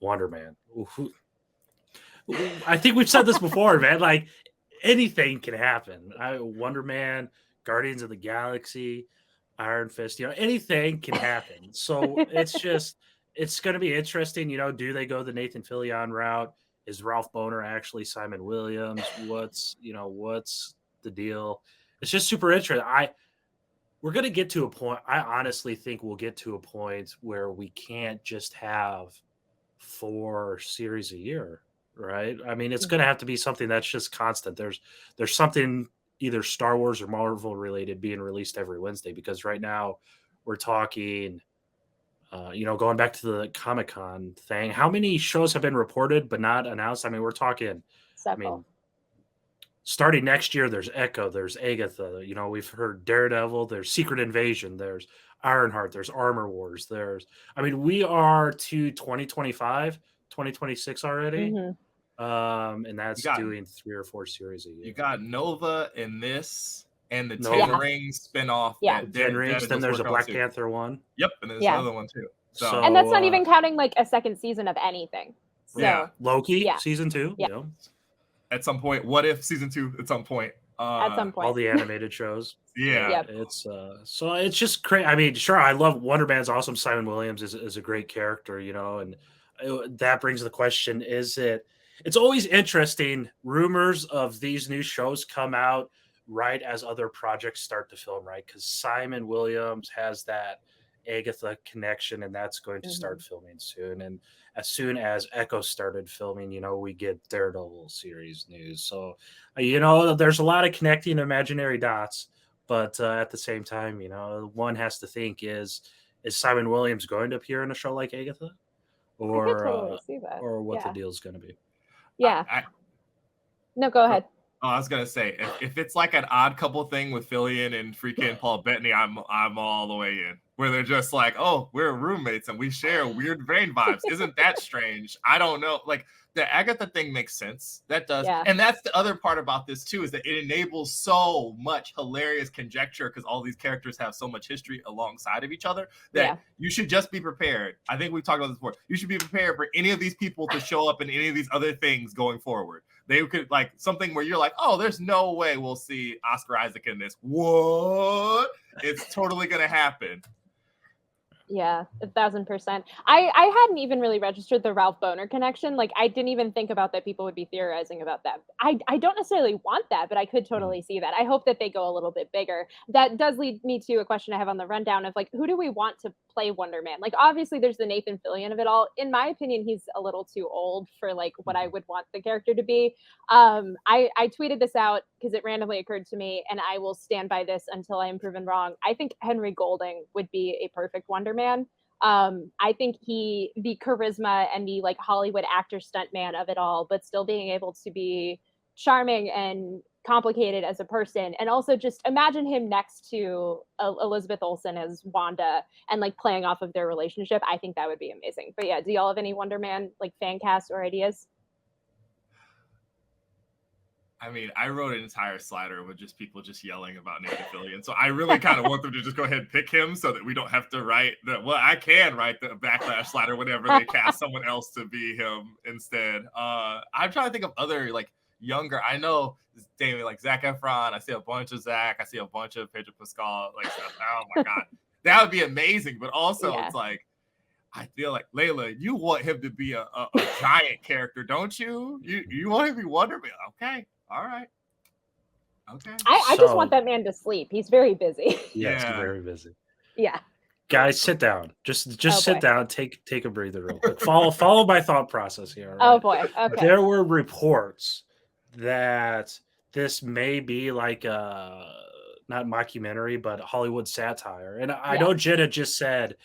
Wonder Man. I think we've said this before, man. Like anything can happen. Wonder Man, Guardians of the Galaxy, Iron Fist, anything can happen. So it's going to be interesting. Do they go the Nathan Fillion route? Is Ralph Bohner actually Simon Williams? What's the deal? It's just super interesting. We're going to get to a point. I honestly think we'll get to a point where we can't just have 4 series a year, right? I mean, it's going to have to be something that's just constant. There's something either Star Wars or Marvel related being released every Wednesday, because right now we're talking, going back to the Comic-Con thing, how many shows have been reported but not announced? I mean, we're talking, several. Starting next year, there's Echo, there's Agatha, we've heard Daredevil, there's Secret Invasion, there's Ironheart, there's Armor Wars, we are to 2025, 2026 already. And that's doing 3 or 4 series a year. You got Nova in this, and the Ten Rings spinoff. Yeah, Ten Rings. Then there's a Black Panther one. Yep, and there's another one too. So, and that's not even counting like a second season of anything. So, Loki season 2. Yeah. At some point, what if season 2? At some point. All the animated shows. It's so it's just crazy. I mean, sure, I love Wonder Man's awesome. Simon Williams is a great character, and that brings the question: It's always interesting. Rumors of these new shows come out right as other projects start to film, right? Because Simon Williams has that Agatha connection, and that's going to start filming soon. And as soon as Echo started filming, we get Daredevil series news. So, there's a lot of connecting imaginary dots, but at the same time, one has to think: is Simon Williams going to appear in a show like Agatha, or I could totally see that. or what the deal's going to be? Yeah. No, go ahead. Oh, I was gonna say if it's like an Odd Couple thing with Fillion and freaking Paul Bettany, I'm all the way in. Where they're just like, oh, we're roommates and we share weird brain vibes. Isn't that strange? I don't know. Like the Agatha thing makes sense. That does. Yeah. And that's the other part about this too, is that it enables so much hilarious conjecture because all these characters have so much history alongside of each other that you should just be prepared. I think we've talked about this before. You should be prepared for any of these people to show up in any of these other things going forward. They could like something where you're like, oh, there's no way we'll see Oscar Isaac in this. What? It's totally going to happen. Yeah, 1,000%. I hadn't even really registered the Ralph Bohner connection. Like, I didn't even think about that people would be theorizing about that. I don't necessarily want that, but I could totally see that. I hope that they go a little bit bigger. That does lead me to a question I have on the rundown of, like, who do we want to play Wonder Man? Like, obviously, there's the Nathan Fillion of it all. In my opinion, he's a little too old for, like, what I would want the character to be. I tweeted this out because it randomly occurred to me, and I will stand by this until I am proven wrong. I think Henry Golding would be a perfect Wonder Man. I think the charisma and the like Hollywood actor stuntman of it all, but still being able to be charming and complicated as a person. And also just imagine him next to Elizabeth Olsen as Wanda and like playing off of their relationship. I think that would be amazing. But yeah, do y'all have any Wonder Man like fan cast or ideas? I mean, I wrote an entire slider with just people just yelling about Nathan Fillion. So I really kind of want them to just go ahead and pick him so that we don't have to write the, well, I can write the backlash slider whenever they cast someone else to be him instead. I'm trying to think of other like younger, I know Damien, like Zac Efron. I see a bunch of Zach. I see a bunch of Pedro Pascal, like stuff. Oh my God. That would be amazing. But also it's like, I feel like Layla, you want him to be a giant character, don't you? You want him to be Wonder Man. Okay. All right. Okay. I just want that man to sleep. He's very busy. Yes, he's very busy. Yeah. Guys, sit down. Just sit down. Take a breather real quick. Follow my thought process here. Right? Oh boy. Okay. There were reports that this may be like a not mockumentary, but Hollywood satire. And I know Jenna just said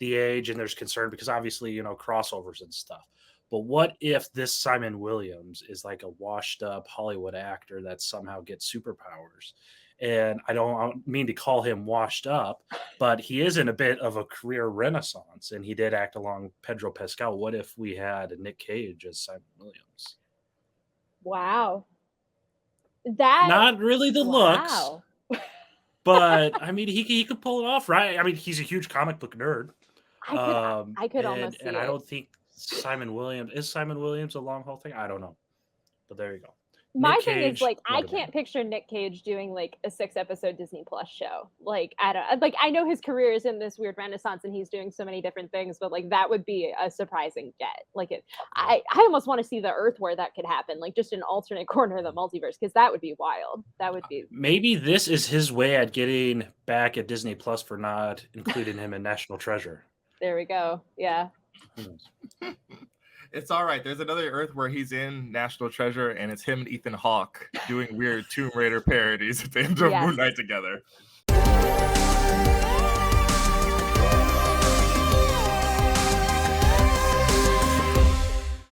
the age and there's concern because obviously, crossovers and stuff. But what if this Simon Williams is like a washed up Hollywood actor that somehow gets superpowers? And I don't mean to call him washed up, but he is in a bit of a career renaissance and he did act along Pedro Pascal. What if we had Nic Cage as Simon Williams? Wow. That not really the looks, but I mean, he could pull it off, right? I mean, he's a huge comic book nerd. I could almost see and it. I don't think Simon Williams. Is Simon Williams a long haul thing? I don't know. But there you go. My Nic thing is, Cage, like, I Wonder can't Man. picture Nic Cage doing like a 6-episode Disney Plus show. Like, I don't like. I know his career is in this weird renaissance, and he's doing so many different things. But like, that would be a surprising get. Like, I almost want to see the Earth where that could happen, like just an alternate corner of the multiverse, because that would be wild. That would be. Maybe this is his way at getting back at Disney Plus for not including him in National Treasure. There we go. Yeah. Who knows? It's all right. There's another Earth where he's in National Treasure, and it's him and Ethan Hawke doing weird Tomb Raider parodies at the end of Yes. Moon Knight together.